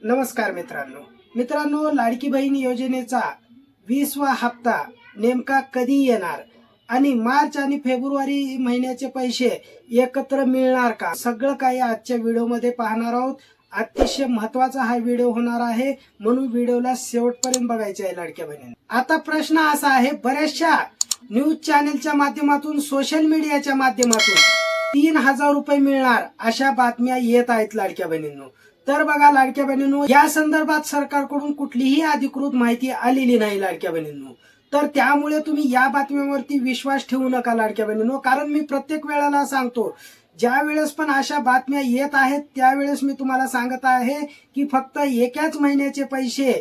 नमस्कार मित्रांनो, लाडकी बहीण योजनेचा 20वा हप्ता नेमका कधी येणार आणि मार्च आणि फेब्रुवारी महिन्याचे पैसे एकत्र मिळणार का, सगळं काही आजच्या व्हिडिओमध्ये पाहणार आहोत। अतिशय महत्त्वाचा हा व्हिडिओ होणार आहे, म्हणून व्हिडिओला शेवटपर्यंत बघायचे आहे लाडक्या बहिणींनो। आता प्रश्न असा आहे, बऱ्याचशा न्यूज चॅनलच्या माध्यमातून, सोशल मीडियाच्या माध्यमातून 3000 रुपये मिळणार अशा बातम्या येत आहेत लाडक्या बहिणींनो। तर बघा लाडक्या बहिणींनो, या संदर्भात सरकारकडून कुठलीही अधिकृत माहिती आलेली नाही लाडक्या बहिणींनो। तर त्यामुळे तुम्ही या बातम्यांवरती विश्वास ठेवू नका लाडक्या बहिणींनो, कारण मी प्रत्येक वेळेला सांगतो, ज्या वेळेस पण अशा बातम्या येत आहेत त्यावेळेस मी तुम्हाला सांगत आहे की फक्त एकाच महिन्याचे पैसे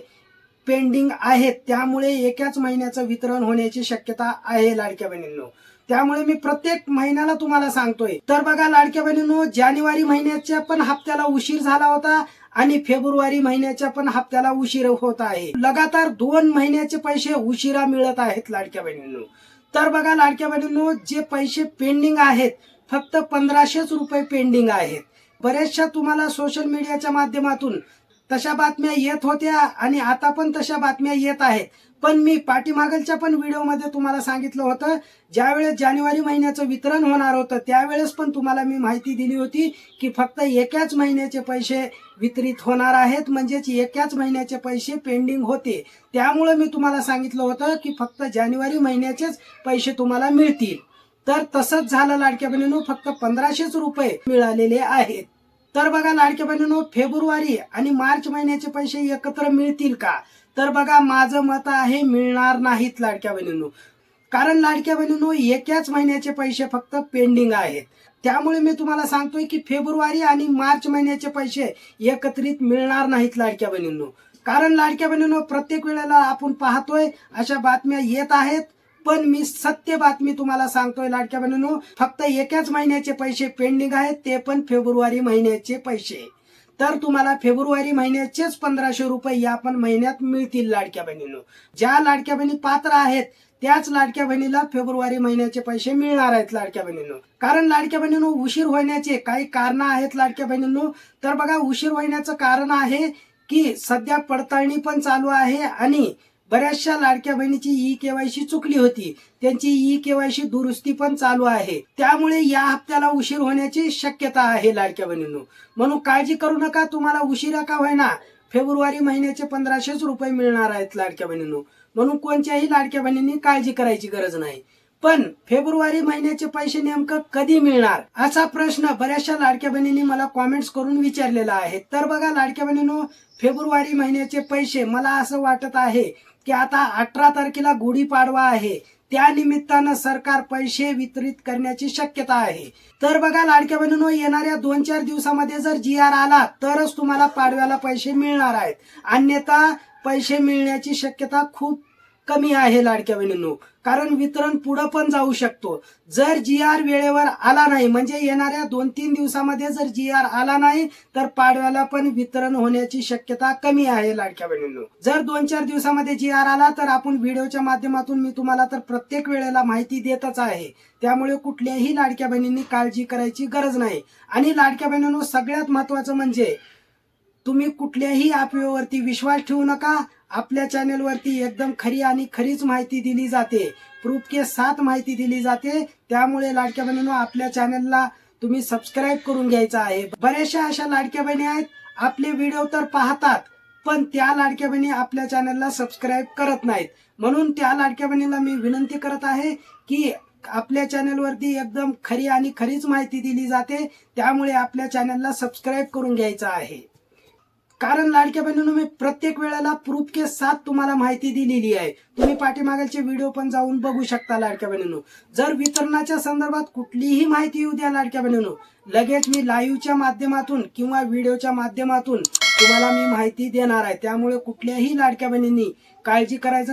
पेंडिंग आहेत, त्यामुळे एकाच महिन्याचं वितरण होण्याची शक्यता आहे लाडक्या बहिणींनो। त्यामुळे मी प्रत्येक महिन्याला तुम्हाला सांगतोय। तर बघा लाडक्या बहिणींनो, जानेवारी महिन्याच्या पण हप्त्याला उशीर झाला होता आणि फेब्रुवारी महिन्याच्या पण हप्त्याला उशीर होत आहे। लगातार 2 महिन्याचे पैसे उशिरा मिळत आहेत लाडक्या बहिणींनो। तर बघा लाडक्या बहिणींनो, जे पैसे पेंडिंग आहेत फक्त 1500 रुपये पेंडिंग आहेत। बऱ्याचशा तुम्हाला सोशल मीडियाच्या माध्यमातून तशा बातम्या येत होत्या आणि आता पण तशा बातम्या येत आहेत, पण मी पाठीमागच्या पण व्हिडिओमध्ये तुम्हाला सांगितलं होतं, ज्यावेळेस जानेवारी महिन्याचं वितरण होणार होतं त्यावेळेस पण तुम्हाला मी माहिती दिली होती की फक्त एकाच महिन्याचे पैसे वितरित होणार आहेत, म्हणजेच एकाच महिन्याचे पैसे पेंडिंग होते। त्यामुळे मी तुम्हाला सांगितलं होतं की फक्त जानेवारी महिन्याचेच पैसे तुम्हाला मिळतील। तर तसंच झालं लाडक्या बहिणींनो, फक्त 1500 रुपये मिळालेले आहेत। तर बघा लाडक्या बहिणींनो, फेब्रुवारी आणि मार्च महिन्याचे पैसे एकत्र मिळतील का, तर बघा माझं मत आहे मिळणार नाहीत लाडक्या बहिणींनो। कारण लाडक्या बहिणींनो, एकाच महिन्याचे पैसे फक्त पेंडिंग आहेत। त्यामुळे मी तुम्हाला सांगतोय की फेब्रुवारी आणि मार्च महिन्याचे पैसे एकत्रित मिळणार नाहीत लाडक्या बहिणींनो। कारण लाडक्या बहिणींनो, प्रत्येक वेळेला आपण पाहतोय अशा बातम्या येत आहेत, पण मी सत्य बातमी तुम्हाला सांगतोय लाडक्या बहिणींनो, फक्त एकाच महिन्याचे पैसे पेंडिंग आहेत, ते पण फेब्रुवारी महिन्याचे पैसे। तर तुम्हाला फेब्रुवारी महिन्याचेच 1500 रुपये या पण महिन्यात मिळतील लाडक्या बहिणींनो। ज्या लाडक्या बहिणी पात्र आहेत त्याच लाडक्या बहिणीला फेब्रुवारी महिन्याचे पैसे मिळणार आहेत लाडक्या बहिणींनो। कारण लाडक्या बहिणींनो, उशीर होण्याचे काही कारण आहेत लाडक्या बहिणींनो। तर बघा, उशीर होण्याचं कारण आहे की सध्या पडताळणी पण चालू आहे आणि बऱ्याचशा लाडक्या बहिणीची ई-केवायसी चुकली होती, त्यांची ई-केवायसी दुरुस्ती पण चालू आहे। त्यामुळे या हप्त्याला उशीर होण्याची शक्यता आहे लाडक्या बहिणींनो। म्हणून काळजी करू नका, तुम्हाला उशिरा का होईना फेब्रुवारी महिन्याचे 1500 रुपये मिळणार आहेत लाडक्या बहिणींनो। म्हणून कोणत्याही लाडक्या बहिणींनी काळजी करायची गरज नाही। पण फेब्रुवारी महिन्याचे पैसे नेमकं कधी मिळणार असा प्रश्न बऱ्याचशा लाडक्या बहिणींनी मला कॉमेंट्स करून विचारलेला आहे। तर बघा लाडक्या बहिणींनो, फेब्रुवारी महिन्याचे पैसे मला असं वाटत आहे की आता 18 तारखेला गुढीपाडवा आहे, त्या निमित्तानं सरकार पैसे वितरित करण्याची शक्यता आहे। तर बघा लाडक्या बहिणींनो, येणाऱ्या 2-4 दिवसामध्ये जर GR आला तरच तुम्हाला पाडव्याला पैसे मिळणार आहेत, अन्यथा पैसे मिळण्याची शक्यता खूप कमी आहे लाडक्या बहिणींनो। कारण वितरण पुढे पण जाऊ शकतो। जर GR वेळेवर आला नाही, म्हणजे येणाऱ्या 2-3 दिवसामध्ये जर GR आला नाही तर पाडव्याला पण वितरण होण्याची शक्यता कमी आहे लाडक्या बहिणींनो। जर 2-4 दिवसामध्ये GR आला तर आपण व्हिडिओच्या माध्यमातून मी तुम्हाला तर प्रत्येक वेळेला माहिती देतच आहे। त्यामुळे कुठल्याही लाडक्या बहिणींनी काळजी करायची गरज नाही। आणि लाडक्या बहिणींनो, सगळ्यात महत्त्वाचं म्हणजे तुम्ही कुठल्याही अफवेवरती विश्वास ठेवू नका। आपल्या चॅनलवरती एकदम खरी आणि खरीच माहिती दिली जाते, प्रूफ के साथ माहिती दिली जाते। त्यामुळे लाडक्या बहिणींनो, आपल्या चॅनलला तुम्ही सबस्क्राईब करून घ्यायचं आहे। बऱ्याचशा अशा लाडक्या बहिणी आहेत, आपले व्हिडिओ तर पाहतात पण त्या लाडक्या बहिणी आपल्या चॅनलला सबस्क्राईब करत नाहीत। म्हणून त्या लाडक्या बहिणीला मी विनंती करत आहे की आपल्या चॅनलवरती एकदम खरी आणि खरीच माहिती दिली जाते, त्यामुळे आपल्या चॅनलला सबस्क्राईब करून घ्यायचं आहे। कारण लाडक्या बहिणींनो, मी प्रत्येक वेळेला प्रूफ के साथ तुम्हाला माहिती दिलेली आहे। तुम्ही पाठीमागचे व्हिडिओ पण जाऊन बघू शकता लाडक्या बहिणींनो। जर वितरणाच्या संदर्भात कुठलीही माहिती येऊ द्या लाडक्या बहिणींनो, लगेच मी लाईव्हच्या माध्यमातून किंवा व्हिडिओच्या माध्यमातून तुम्हाला मी माहिती देणार आहे। त्यामुळे कुठल्याही लाडक्या बहिणींनी काळजी करायचं